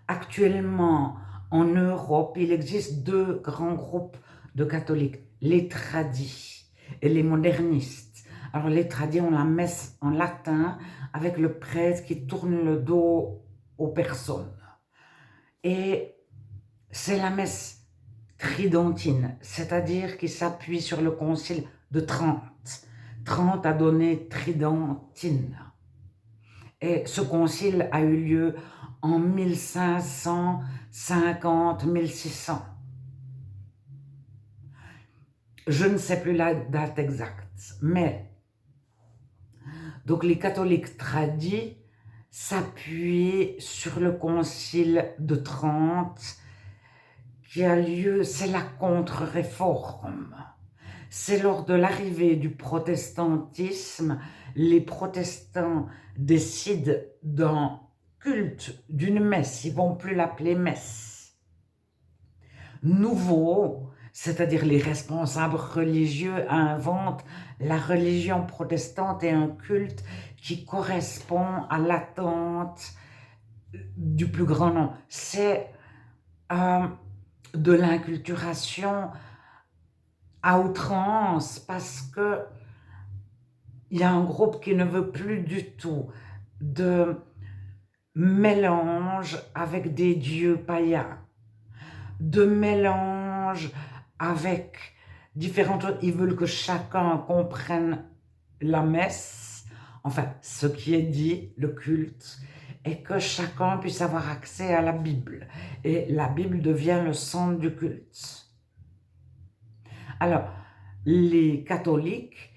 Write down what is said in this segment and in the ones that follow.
Actuellement, en Europe, il existe deux grands groupes de catholiques, les tradis et les modernistes. Alors les tradis ont la messe en latin avec le prêtre qui tourne le dos aux personnes. Et c'est la messe tridentine, c'est-à-dire qui s'appuie sur le concile de Trente. Trente a donné tridentine. Et ce concile a eu lieu en 1550-1600. Je ne sais plus la date exacte, mais donc les catholiques tradis s'appuient sur le concile de Trente qui a lieu, c'est la contre-réforme. C'est lors de l'arrivée du protestantisme, les protestants décident d'un culte, d'une messe, ils ne vont plus l'appeler messe. Nouveau, c'est-à-dire les responsables religieux inventent la religion protestante et un culte qui correspond à l'attente du plus grand nombre. C'est de l'inculturation à outrance parce que il y a un groupe qui ne veut plus du tout de mélange avec des dieux païens, de mélange avec différentes choses. Ils veulent que chacun comprenne la messe, enfin ce qui est dit, le culte, et que chacun puisse avoir accès à la Bible. Et la Bible devient le centre du culte. Alors, les catholiques,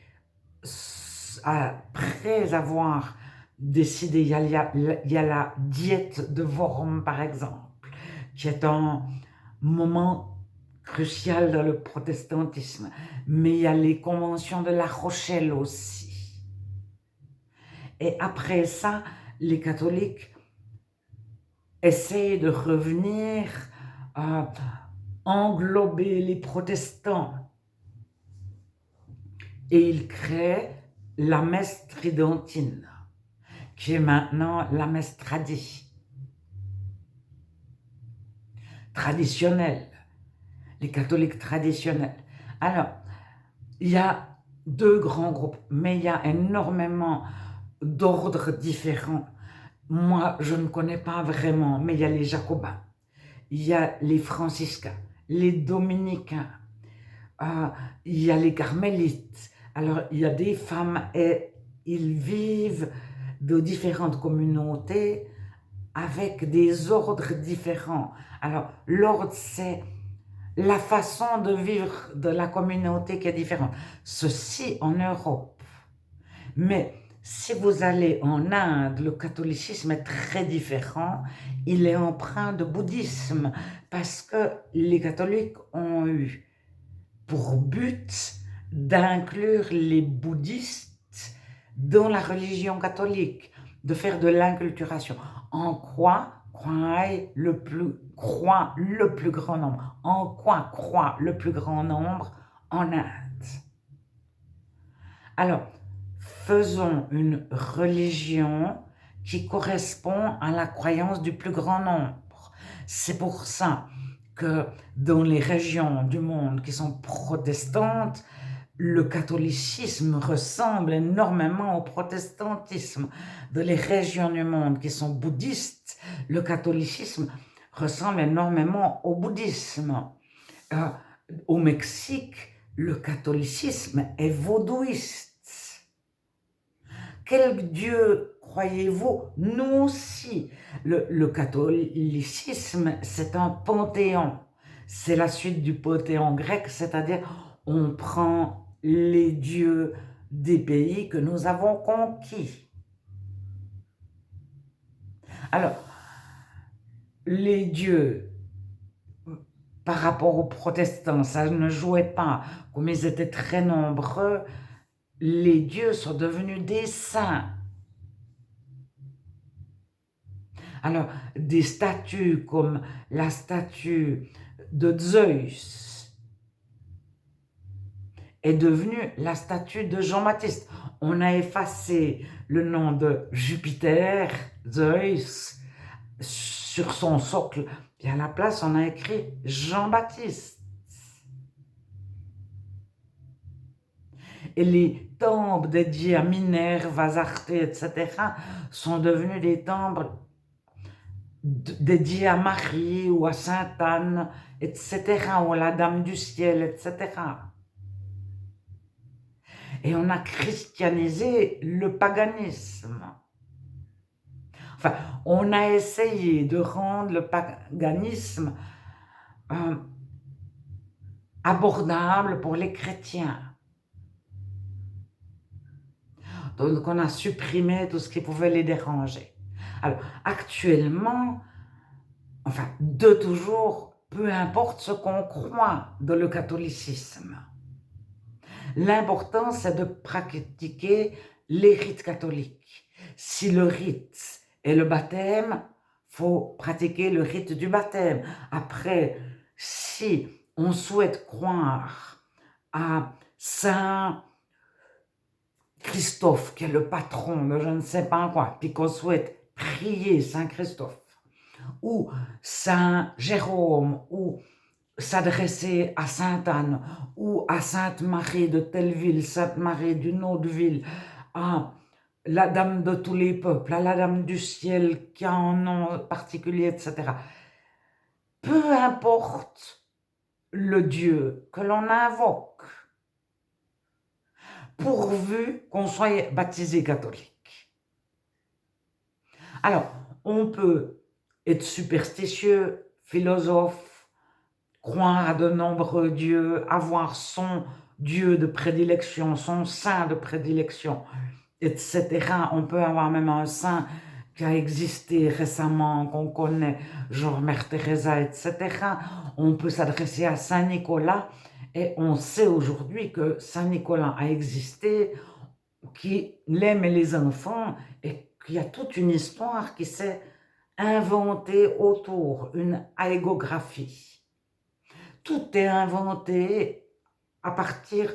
après avoir décidé, il y a la diète de Worms par exemple, qui est un moment crucial dans le protestantisme, mais il y a les conventions de La Rochelle aussi. Et après ça, les catholiques essayent de revenir englober les protestants et ils créent la messe tridentine, qui est maintenant la messe traditionnelle, les catholiques traditionnels. Alors, il y a deux grands groupes, mais il y a énormément d'ordres différents. Moi, je ne connais pas vraiment, mais il y a les jacobins, il y a les franciscains, les dominicains, il y a les carmélites. Alors, il y a des femmes et ils vivent de différentes communautés avec des ordres différents. Alors, l'ordre, c'est la façon de vivre de la communauté qui est différente. Ceci en Europe. Mais si vous allez en Inde, le catholicisme est très différent. Il est empreint de bouddhisme parce que les catholiques ont eu pour but d'inclure les bouddhistes dans la religion catholique, de faire de l'inculturation. En quoi croit le plus grand nombre? En quoi croit le plus grand nombre en Inde? Alors, faisons une religion qui correspond à la croyance du plus grand nombre. C'est pour ça que dans les régions du monde qui sont protestantes, le catholicisme ressemble énormément au protestantisme. Dans les régions du monde qui sont bouddhistes, le catholicisme ressemble énormément au bouddhisme. Au Mexique, le catholicisme est vaudouiste. Quel Dieu croyez-vous? Nous aussi. Le catholicisme, c'est un panthéon. C'est la suite du panthéon grec, c'est-à-dire on prend les dieux des pays que nous avons conquis. Alors, les dieux, par rapport aux protestants, ça ne jouait pas. Comme ils étaient très nombreux, les dieux sont devenus des saints. Alors, des statues comme la statue de Zeus est devenue la statue de Jean-Baptiste. On a effacé le nom de Jupiter, Zeus, sur son socle, puis à la place, on a écrit Jean-Baptiste. Et les temples dédiés à Minerve, Azarté, etc., sont devenus des temples dédiés à Marie ou à Sainte-Anne, etc., ou à la Dame du Ciel, etc. Et on a christianisé le paganisme. Enfin, on a essayé de rendre le paganisme abordable pour les chrétiens. Donc, on a supprimé tout ce qui pouvait les déranger. Alors, actuellement, enfin, de toujours, peu importe ce qu'on croit dans le catholicisme, l'important, c'est de pratiquer les rites catholiques. Si le rite est le baptême, faut pratiquer le rite du baptême. Après, si on souhaite croire à Saint Christophe, qui est le patron de je ne sais pas quoi, puis qu'on souhaite prier Saint Christophe, ou Saint Jérôme, ou s'adresser à Sainte Anne, ou à Sainte Marie de telle ville, Sainte Marie d'une autre ville, à la Dame de tous les peuples, à la Dame du ciel qui a un nom particulier, etc. Peu importe le Dieu que l'on invoque, pourvu qu'on soit baptisé catholique. Alors, on peut être superstitieux, philosophe, croire à de nombreux dieux, avoir son Dieu de prédilection, son saint de prédilection, etc. On peut avoir même un saint qui a existé récemment, qu'on connaît, genre Mère Teresa, etc. On peut s'adresser à Saint Nicolas, et on sait aujourd'hui que Saint Nicolas a existé, qu'il aimait les enfants, et qu'il y a toute une histoire qui s'est inventée autour, une hagiographie. Tout est inventé à partir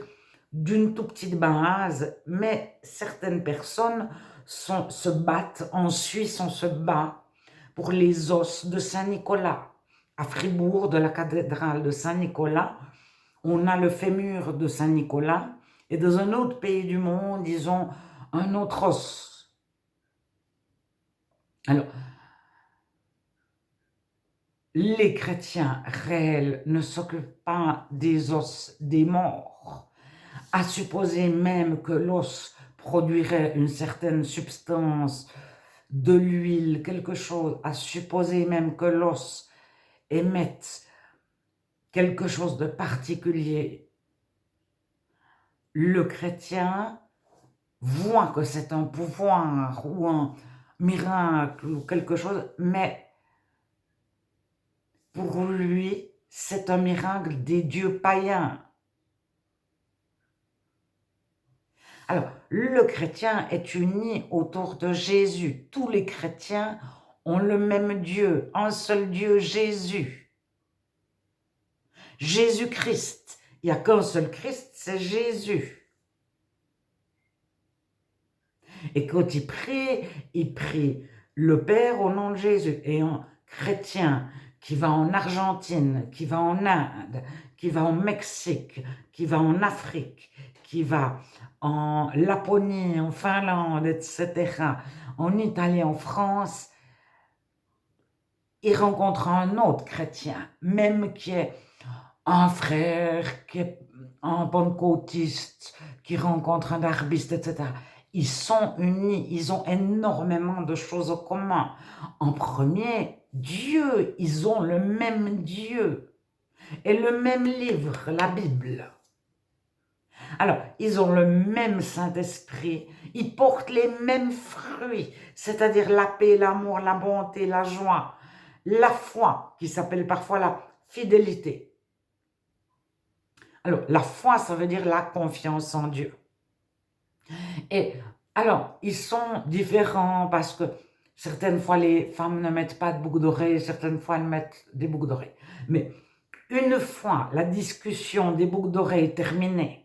d'une toute petite base, mais certaines personnes se battent. En Suisse, on se bat pour les os de Saint-Nicolas. À Fribourg, de la cathédrale de Saint-Nicolas, on a le fémur de Saint-Nicolas, et dans un autre pays du monde, ils ont un autre os. Alors, les chrétiens réels ne s'occupent pas des os des morts, à supposer même que l'os produirait une certaine substance, de l'huile, quelque chose, à supposer même que l'os émette quelque chose de particulier. Le chrétien voit que c'est un pouvoir ou un miracle ou quelque chose, mais pour lui, c'est un miracle des dieux païens. Alors, le chrétien est uni autour de Jésus. Tous les chrétiens ont le même Dieu, un seul Dieu, Jésus. Jésus-Christ. Il n'y a qu'un seul Christ, c'est Jésus. Et quand il prie le Père au nom de Jésus. Et un chrétien qui va en Argentine, qui va en Inde, qui va au Mexique, qui va en Afrique, qui va en Laponie, en Finlande, etc., en Italie, en France, il rencontre un autre chrétien, même qui est un frère, qui est un pentecôtiste, qui rencontre un darbiste, etc. Ils sont unis, ils ont énormément de choses en commun. En premier, Dieu, ils ont le même Dieu et le même livre, la Bible. Alors, ils ont le même Saint-Esprit, ils portent les mêmes fruits, c'est-à-dire la paix, l'amour, la bonté, la joie, la foi, qui s'appelle parfois la fidélité. Alors, la foi, ça veut dire la confiance en Dieu. Et alors, ils sont différents parce que certaines fois, les femmes ne mettent pas de boucles d'oreilles, certaines fois, elles mettent des boucles d'oreilles. Mais une fois la discussion des boucles d'oreilles terminée,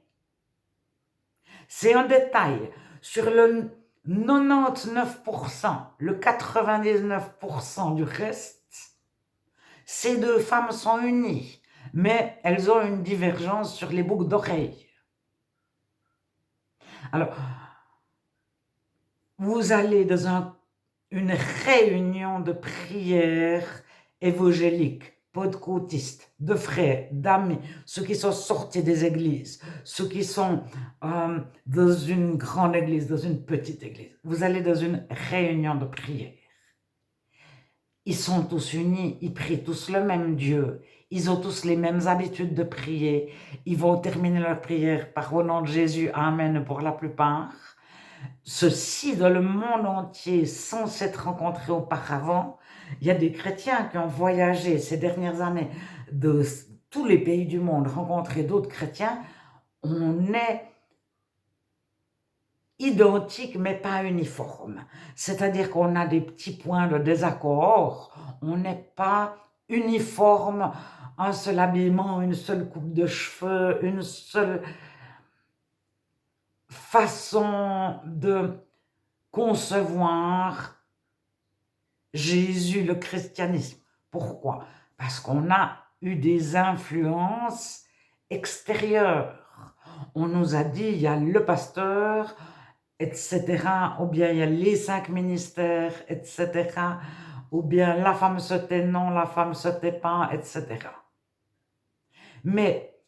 c'est un détail. Sur le 99%, le 99% du reste, Ces deux femmes sont unies, mais elles ont une divergence sur les boucles d'oreilles. Alors, vous allez dans une réunion de prière évangélique, pentecôtiste, de frères, d'amis, ceux qui sont sortis des églises, ceux qui sont dans une grande église, dans une petite église. Vous allez dans une réunion de prière. Ils sont tous unis, ils prient tous le même Dieu, ils ont tous les mêmes habitudes de prier, ils vont terminer leur prière par au nom de Jésus, Amen pour la plupart. Ceci dans le monde entier, sans s'être rencontrés auparavant, il y a des chrétiens qui ont voyagé ces dernières années de tous les pays du monde, rencontré d'autres chrétiens. On est identique mais pas uniforme. C'est-à-dire qu'on a des petits points de désaccord, on n'est pas uniforme, un seul habillement, une seule coupe de cheveux, une seule façon de concevoir Jésus, le christianisme. Pourquoi? Parce qu'on a eu des influences extérieures. On nous a dit, il y a le pasteur, etc. Ou bien il y a les 5 ministères, etc. Ou bien la femme se tait non, la femme se tait pas, etc. Mais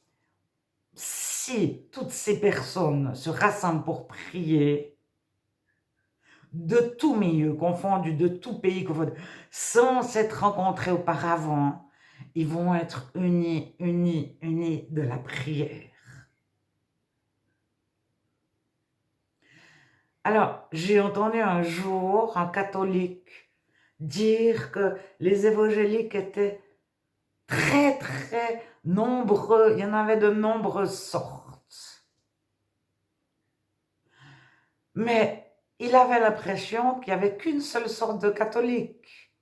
si toutes ces personnes se rassemblent pour prier, de tout milieu confondu, de tout pays confondu, sans s'être rencontrés auparavant, ils vont être unis de la prière. Alors, j'ai entendu un jour un catholique dire que les évangéliques étaient très nombreux, il y en avait de nombreuses sortes. Mais il avait l'impression qu'il n'y avait qu'une seule sorte de catholique.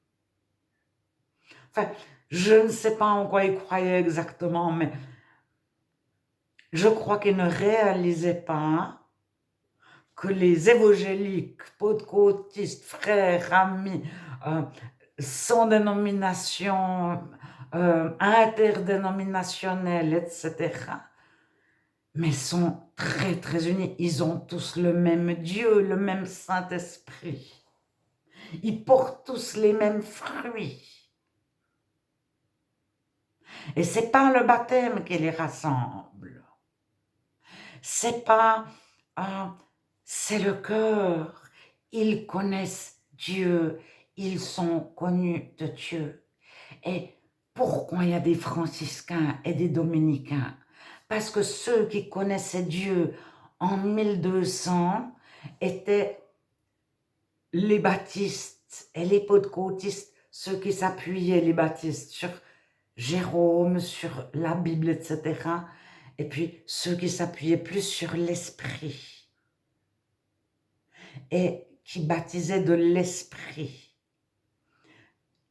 Enfin, je ne sais pas en quoi il croyait exactement, mais je crois qu'il ne réalisait pas que les évangéliques, pentecôtistes, frères, amis, sans dénomination, interdénominationnelle, etc., mais sont très unis. Ils ont tous le même Dieu, le même Saint-Esprit. Ils portent tous les mêmes fruits. Et c'est pas le baptême qui les rassemble. C'est pas... c'est le cœur. Ils connaissent Dieu. Ils sont connus de Dieu. Et pourquoi il y a des franciscains et des dominicains? Parce que ceux qui connaissaient Dieu en 1200 étaient les baptistes et les pentecôtistes, ceux qui s'appuyaient, les baptistes, sur Jérôme, sur la Bible, etc. Et puis ceux qui s'appuyaient plus sur l'esprit et qui baptisaient de l'esprit.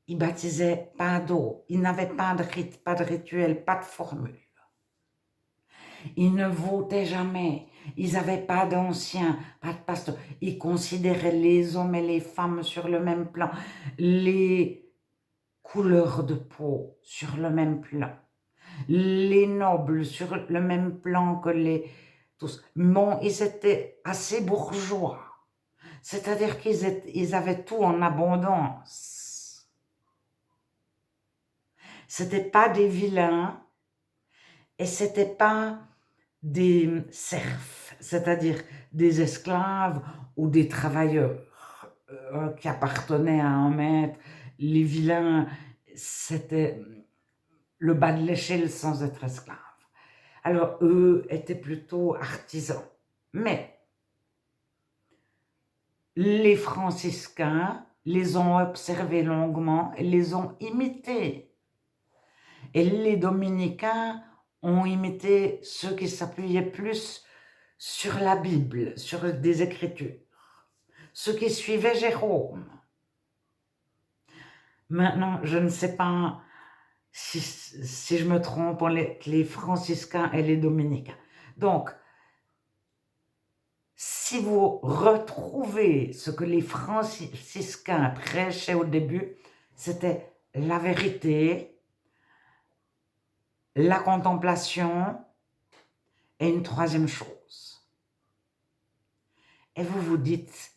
Ils baptisaient pas d'eau, ils n'avaient pas de rite, pas de rituel, pas de formule. Ils ne votaient jamais, ils n'avaient pas d'anciens, pas de pasteur. Ils considéraient les hommes et les femmes sur le même plan, les couleurs de peau sur le même plan, les nobles sur le même plan que les tous. Bon, ils étaient assez bourgeois, c'est-à-dire qu'ils avaient tout en abondance. C'était pas des vilains et c'était pas des serfs, c'est-à-dire des esclaves ou des travailleurs qui appartenaient à un maître. Les vilains, c'était le bas de l'échelle sans être esclaves. Alors, eux étaient plutôt artisans. Mais les franciscains les ont observés longuement et les ont imités. Et les dominicains ont imité ceux qui s'appuyaient plus sur la Bible, sur des Écritures, ceux qui suivaient Jérôme. Maintenant, je ne sais pas si je me trompe, les franciscains et les dominicains. Donc, si vous retrouvez ce que les franciscains prêchaient au début, c'était la vérité, la contemplation et une troisième chose. Et vous vous dites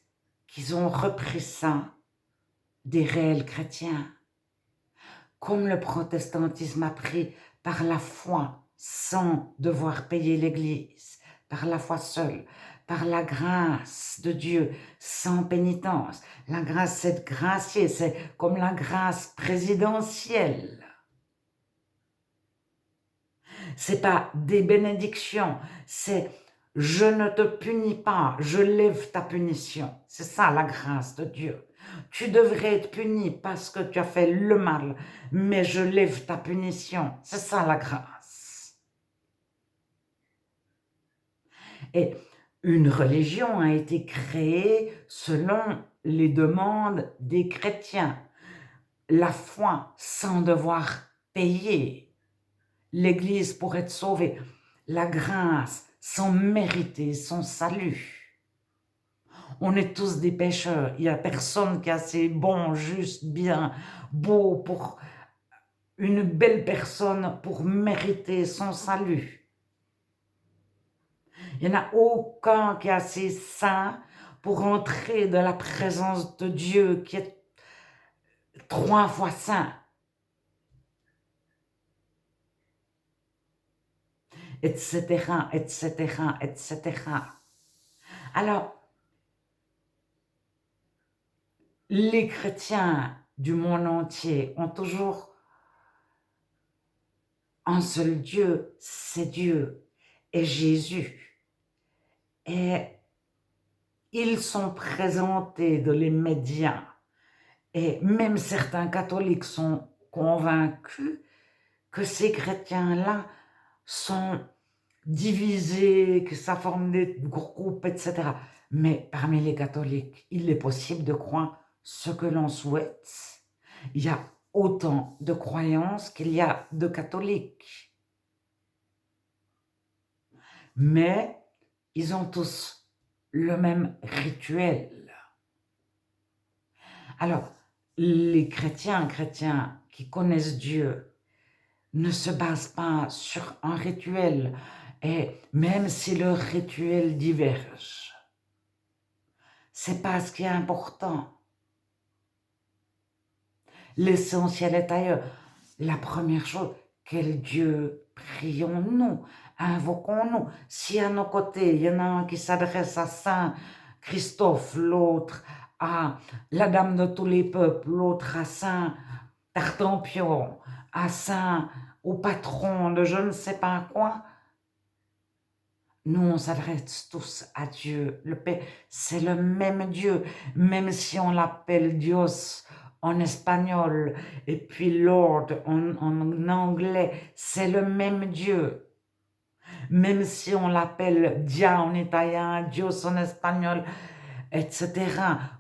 qu'ils ont repris ça des réels chrétiens, comme le protestantisme a pris par la foi, sans devoir payer l'Église, par la foi seule, par la grâce de Dieu, sans pénitence. La grâce, c'est gracier, c'est comme la grâce présidentielle. C'est pas des bénédictions, c'est je ne te punis pas, je lève ta punition. C'est ça la grâce de Dieu. Tu devrais être puni parce que tu as fait le mal, mais je lève ta punition. C'est ça la grâce. Et une religion a été créée selon les demandes des chrétiens. La foi sans devoir payer. L'Église pour être sauvée. La grâce sans mériter son salut. On est tous des pécheurs. Il n'y a personne qui est assez bon, juste, bien, beau pour une belle personne pour mériter son salut. Il n'y en a aucun qui est assez saint pour entrer dans la présence de Dieu qui est 3 fois saint. Etc., etc., etc. Alors, les chrétiens du monde entier ont toujours un seul Dieu, c'est Dieu et Jésus. Et ils sont présentés dans les médias. Et même certains catholiques sont convaincus que ces chrétiens-là sont divisés, que ça forme des groupes, etc. Mais parmi les catholiques, il est possible de croire ce que l'on souhaite. Il y a autant de croyances qu'il y a de catholiques. Mais ils ont tous le même rituel. Alors, les chrétiens qui connaissent Dieu ne se basent pas sur un rituel, et même si leur rituel diverge, c'est pas ce qui est important. L'essentiel est ailleurs. La première chose, quel Dieu prions-nous, invoquons-nous. Si à nos côtés, il y en a un qui s'adresse à Saint Christophe, l'autre à la Dame de tous les peuples, l'autre à Saint Tartampion, à Saint, au patron de je ne sais pas quoi, nous on s'adresse tous à Dieu. Le Père, c'est le même Dieu, même si on l'appelle Dios en espagnol et puis Lord en anglais, c'est le même Dieu. Même si on l'appelle Dia en italien, Dios en espagnol, etc.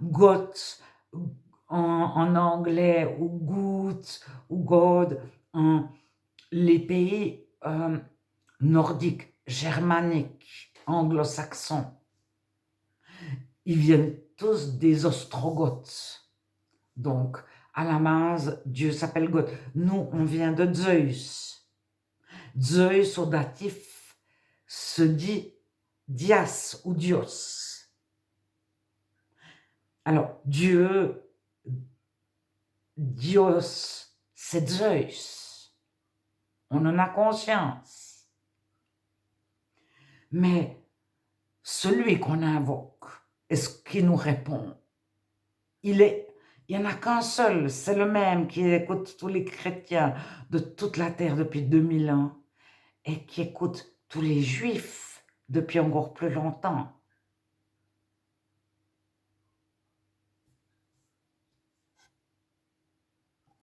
God en anglais, ou Good, ou God en les pays nordiques, germaniques, anglo-saxons. Ils viennent tous des Ostrogoths. Donc, à la base, Dieu s'appelle God. Nous, on vient de Zeus. Zeus au datif se dit Dias ou Dios. Alors, Dieu, Dios, c'est Zeus. On en a conscience. Mais celui qu'on invoque est ce qui nous répond. Il n'y en a qu'un seul, c'est le même qui écoute tous les chrétiens de toute la terre depuis 2000 ans et qui écoute tous les juifs depuis encore plus longtemps.